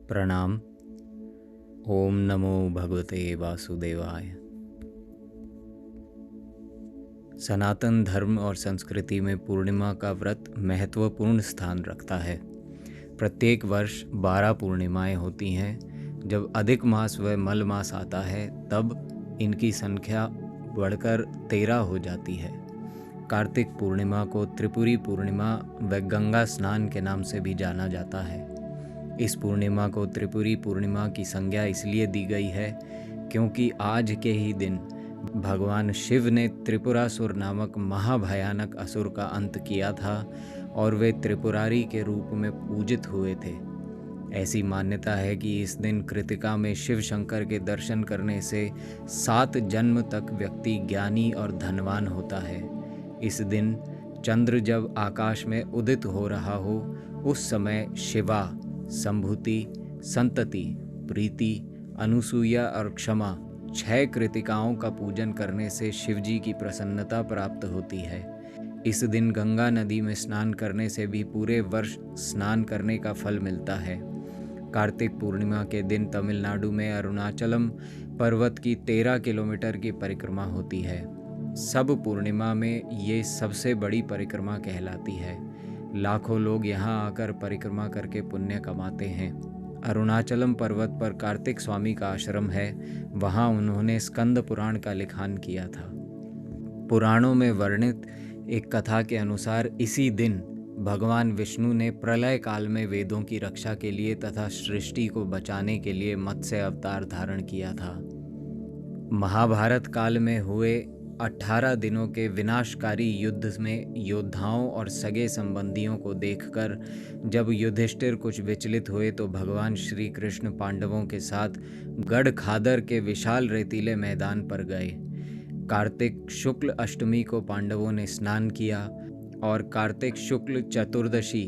प्रणाम। ओम नमो भगवते वासुदेवाय। सनातन धर्म और संस्कृति में पूर्णिमा का व्रत महत्वपूर्ण स्थान रखता है। प्रत्येक वर्ष 12 पूर्णिमाएं होती हैं। जब अधिक मास व मल मास आता है तब इनकी संख्या बढ़कर 13 हो जाती है। कार्तिक पूर्णिमा को त्रिपुरी पूर्णिमा व गंगा स्नान के नाम से भी जाना जाता है। इस पूर्णिमा को त्रिपुरी पूर्णिमा की संज्ञा इसलिए दी गई है क्योंकि आज के ही दिन भगवान शिव ने त्रिपुरासुर नामक महाभयानक असुर का अंत किया था और वे त्रिपुरारी के रूप में पूजित हुए थे। ऐसी मान्यता है कि इस दिन कृतिका में शिव शंकर के दर्शन करने से 7 जन्म तक व्यक्ति ज्ञानी और धनवान होता है। इस दिन चंद्र जब आकाश में उदित हो रहा हो उस समय शिवा, संभूति, संतति, प्रीति, अनुसूया और क्षमा 6 कृतिकाओं का पूजन करने से शिवजी की प्रसन्नता प्राप्त होती है। इस दिन गंगा नदी में स्नान करने से भी पूरे वर्ष स्नान करने का फल मिलता है। कार्तिक पूर्णिमा के दिन तमिलनाडु में अरुणाचलम पर्वत की 13 किलोमीटर की परिक्रमा होती है। सब पूर्णिमा में ये सबसे बड़ी परिक्रमा कहलाती है। लाखों लोग यहाँ आकर परिक्रमा करके पुण्य कमाते हैं। अरुणाचलम पर्वत पर कार्तिक स्वामी का आश्रम है। वहाँ उन्होंने स्कंद पुराण का लिखान किया था। पुराणों में वर्णित एक कथा के अनुसार इसी दिन भगवान विष्णु ने प्रलय काल में वेदों की रक्षा के लिए तथा सृष्टि को बचाने के लिए मत्स्य अवतार धारण किया था। महाभारत काल में हुए 18 दिनों के विनाशकारी युद्ध में योद्धाओं और सगे संबंधियों को देखकर जब युधिष्ठिर कुछ विचलित हुए तो भगवान श्री कृष्ण पांडवों के साथ गढ़ खादर के विशाल रेतीले मैदान पर गए। कार्तिक शुक्ल अष्टमी को पांडवों ने स्नान किया और कार्तिक शुक्ल चतुर्दशी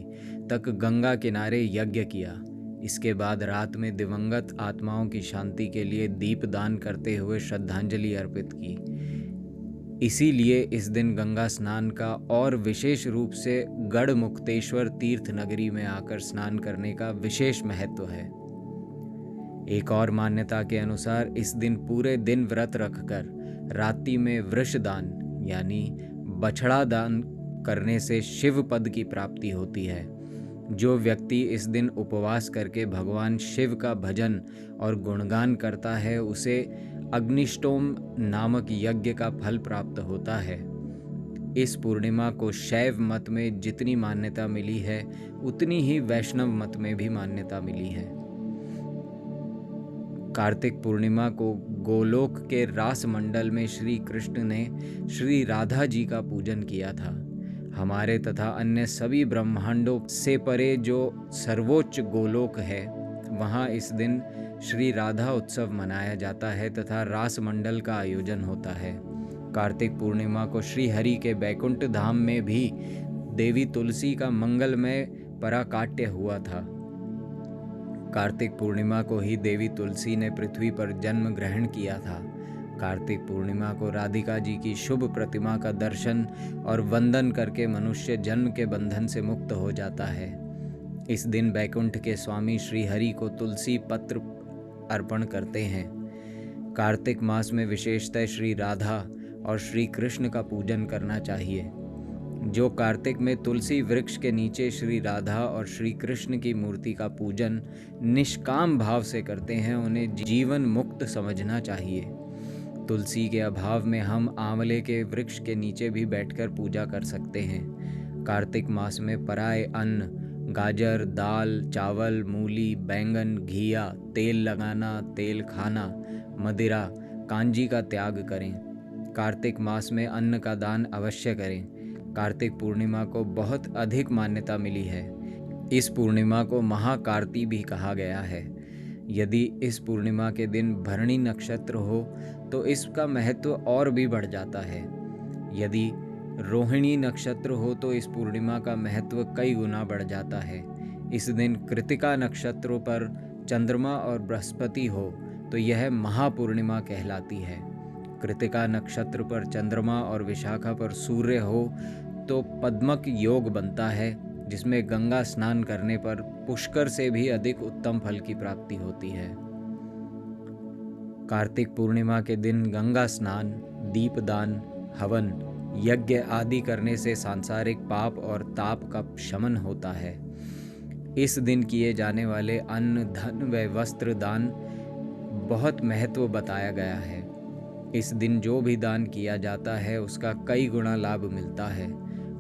तक गंगा किनारे यज्ञ किया। इसके बाद रात में दिवंगत आत्माओं की शांति के लिए दीपदान करते हुए श्रद्धांजलि अर्पित की। इसीलिए इस दिन गंगा स्नान का और विशेष रूप से गढ़ मुक्तेश्वर तीर्थ नगरी में आकर स्नान करने का विशेष महत्व है। एक और मान्यता के अनुसार इस दिन पूरे दिन व्रत रखकर रात्रि में वृषदान यानी बछड़ा दान करने से शिव पद की प्राप्ति होती है। जो व्यक्ति इस दिन उपवास करके भगवान शिव का भजन और गुणगान करता है उसे अग्निष्टोम नामक यज्ञ का फल प्राप्त होता है। इस पूर्णिमा को शैव मत में जितनी मान्यता मिली है उतनी ही वैष्णव मत में भी मान्यता मिली है। कार्तिक पूर्णिमा को गोलोक के रास मंडल में श्री कृष्ण ने श्री राधा जी का पूजन किया था। हमारे तथा अन्य सभी ब्रह्मांडों से परे जो सर्वोच्च गोलोक है वहाँ इस दिन श्री राधा उत्सव मनाया जाता है तथा रास मंडल का आयोजन होता है। कार्तिक पूर्णिमा को श्री हरि के बैकुंठ धाम में भी देवी तुलसी का मंगलमय पराकाट्य हुआ था। कार्तिक पूर्णिमा को ही देवी तुलसी ने पृथ्वी पर जन्म ग्रहण किया था। कार्तिक पूर्णिमा को राधिका जी की शुभ प्रतिमा का दर्शन और वंदन करके मनुष्य जन्म के बंधन से मुक्त हो जाता है। इस दिन बैकुंठ के स्वामी श्री हरि को तुलसी पत्र अर्पण करते हैं। कार्तिक मास में विशेषतः श्री राधा और श्री कृष्ण का पूजन करना चाहिए। जो कार्तिक में तुलसी वृक्ष के नीचे श्री राधा और श्री कृष्ण की मूर्ति का पूजन निष्काम भाव से करते हैं उन्हें जीवन मुक्त समझना चाहिए। तुलसी के अभाव में हम आंवले के वृक्ष के नीचे भी बैठकर पूजा कर सकते हैं। कार्तिक मास में पराये अन्न, गाजर, दाल, चावल, मूली, बैंगन, घिया, तेल लगाना, तेल खाना, मदिरा, कांजी का त्याग करें। कार्तिक मास में अन्न का दान अवश्य करें। कार्तिक पूर्णिमा को बहुत अधिक मान्यता मिली है। इस पूर्णिमा को महाकार्ती भी कहा गया है। यदि इस पूर्णिमा के दिन भरणी नक्षत्र हो तो इसका महत्व और भी बढ़ जाता है। यदि रोहिणी नक्षत्र हो तो इस पूर्णिमा का महत्व कई गुना बढ़ जाता है। इस दिन कृतिका नक्षत्रों पर चंद्रमा और बृहस्पति हो तो यह महापूर्णिमा कहलाती है। कृतिका नक्षत्र पर चंद्रमा और विशाखा पर सूर्य हो तो पद्मक योग बनता है। जिसमें गंगा स्नान करने पर पुष्कर से भी अधिक उत्तम फल की प्राप्ति होती है। कार्तिक पूर्णिमा के दिन गंगा स्नान, दीपदान, हवन, यज्ञ आदि करने से सांसारिक पाप और ताप का शमन होता है। इस दिन किए जाने वाले अन्न, धन व वस्त्र दान बहुत महत्व बताया गया है। इस दिन जो भी दान किया जाता है उसका कई गुना लाभ मिलता है।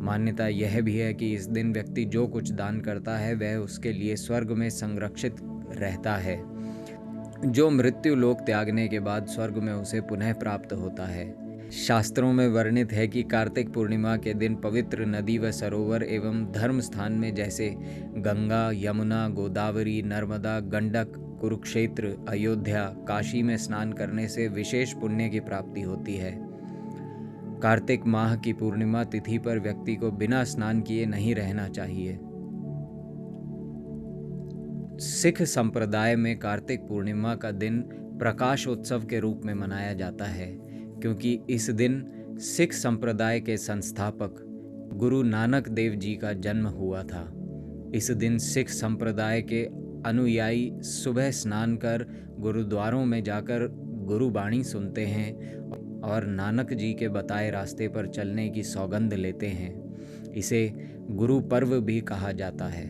मान्यता यह भी है कि इस दिन व्यक्ति जो कुछ दान करता है वह उसके लिए स्वर्ग में संरक्षित रहता है, जो मृत्यु लोक त्यागने के बाद स्वर्ग में उसे पुनः प्राप्त होता है। शास्त्रों में वर्णित है कि कार्तिक पूर्णिमा के दिन पवित्र नदी व सरोवर एवं धर्म स्थान में जैसे गंगा, यमुना, गोदावरी, नर्मदा, गंडक, कुरुक्षेत्र, अयोध्या, काशी में स्नान करने से विशेष पुण्य की प्राप्ति होती है। कार्तिक माह की पूर्णिमा तिथि पर व्यक्ति को बिना स्नान किए नहीं रहना चाहिए। सिख संप्रदाय में कार्तिक पूर्णिमा का दिन प्रकाशोत्सव के रूप में मनाया जाता है, क्योंकि इस दिन सिख संप्रदाय के संस्थापक गुरु नानक देव जी का जन्म हुआ था। इस दिन सिख संप्रदाय के अनुयायी सुबह स्नान कर गुरुद्वारों में जाकर गुरुबाणी सुनते हैं और नानक जी के बताए रास्ते पर चलने की सौगंध लेते हैं। इसे गुरु पर्व भी कहा जाता है।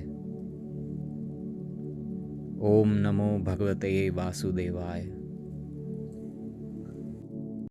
ओम नमो भगवते वासुदेवाय।